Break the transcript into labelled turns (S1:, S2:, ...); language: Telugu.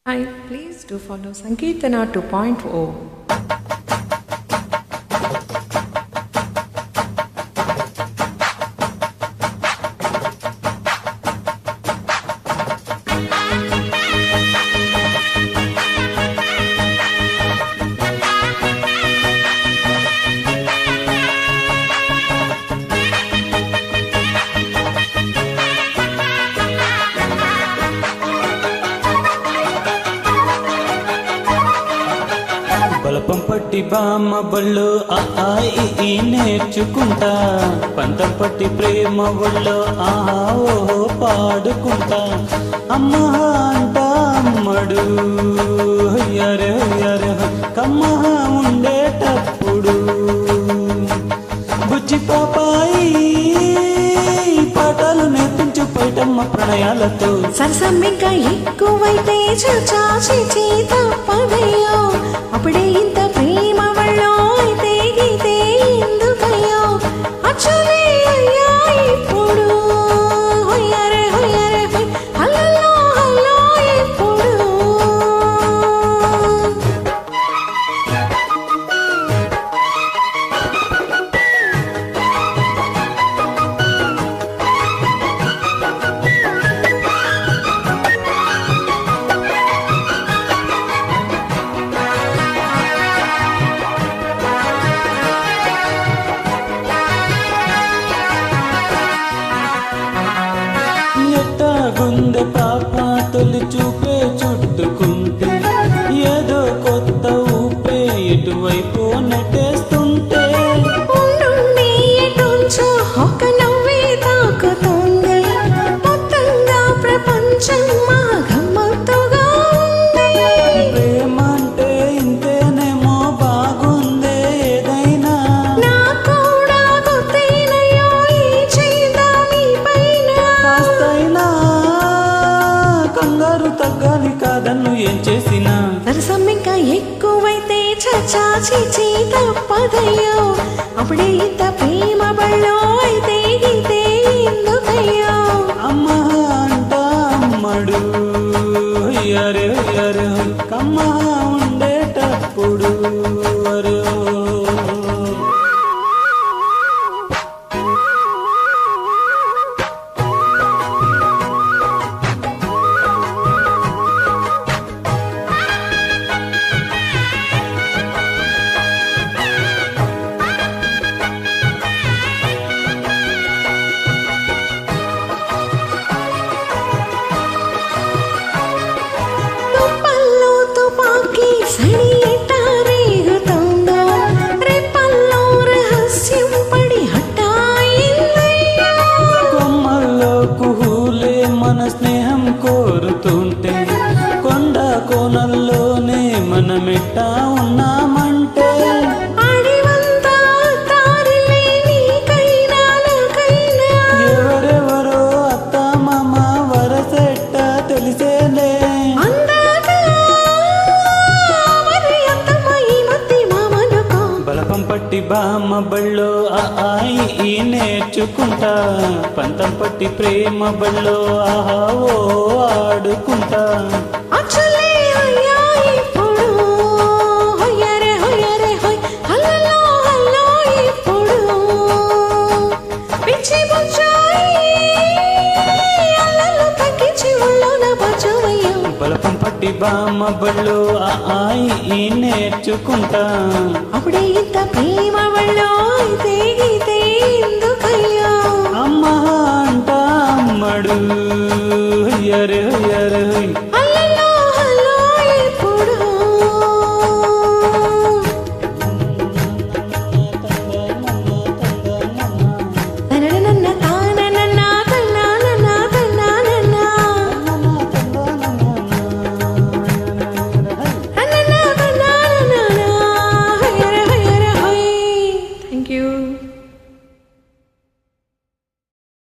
S1: Hi, please do follow Sankirtana 2.0.
S2: బలపం పట్టి బామ్మ బళ్ళు ఈ నేర్చుకుంటా, పంతం పట్టి ప్రేమ ఒళ్ళో ఓహో పాడుకుంటా. అమ్మ అంట అమ్మడు హయ్యరే హయ్యరే కమ్మ ఉండేటప్పుడు బుజ్జి పాపాయి పాఠాలు నేర్పించు పైటమ్మ ప్రణయాలతో.
S3: సరసం ఇంకా ఎక్కువైతే చాచి తప్పదయ్యో, అప్పుడే ఇంత ప్రేమ వళ్ళో అయితే గీతే ఎందుకయ్యో. అచ్చులే అయ్యా ఇప్పుడు హొయ్యరే హొయ్యరే హొయ్ హల్లో హల్లో ఇప్పుడు.
S2: గుండె పాప తొలి చూపే చుట్టుకుంటే ఏదో కొత్త ఊపే ఎటువైపు నెట్టేస్తుంటే
S3: ఉండుండి ఎటుంచో ఒక నవ్వే తాకుతుంది, మొత్తంగా ప్రపంచం మా గమ్మత్తుగా ఉంది.
S2: ప్రేమ అంటే ఇంతేనేమో బాగుందే ఏదైనా
S3: నాకు కూడా గుర్తేనయ్యో ఈ చేద్దాం ఈ పైన.
S2: కాస్తైనా కంగారు తగ్గాలి కాదన్ను ఏం చేసినా.
S3: సరసం ఇంకా ఎక్కువైతే చాచి తప్పదయ్యో, అప్పుడే ఇంత ప్రేమ బళ్ళో అయితే గీతే ఎందుకయ్యో.
S2: అమ్మ అంట అమ్మడు అరే అరే కమ్మ ఉండేటప్పుడు అరే.
S3: తుప్పల్లో తుపాకీ సడి ఎట్టా రేగుతుందో, రెప్పల్లో రహస్యం పడి హఠాయిందయ్యో.
S2: కొమ్మల్లో కుహూలే మన స్నేహం కోరుతుంటే కొండ కోనల్లోనే మనమెట్టా ఉన్నామంటే
S3: ఆడివంతా తారిలే నీకైనా నాకైనా.
S2: ఎవరెవరో అత్త మామ వరసెట్ట తెలిసేలే.
S3: అందాక మరి అత్తమ్మ ఈ మధ్య మామనుకో.
S2: బలపం పట్టి బామ్మ బళ్ళో ఈ నేర్చుకుంటా, పంతం పట్టి ప్రేమ బళ్ళో ఓ ఆడుకుంటా.
S3: అచ్చులే అయ్యా ఇప్పుడు హొయ్యరే హొయ్యరే హొయ్ హల్లో హల్లో ఇప్పుడు. పిచ్చి బుచ్చాయి అల్లలు తగ్గించి ఒళ్ళోన బచ్చవయ్యో.
S2: బలపం పట్టి బామ్మ బళ్ళు ఈ నేర్చుకుంటా,
S3: అప్పుడే ఇంత ప్రేమ వళ్ళో అయితే గీతే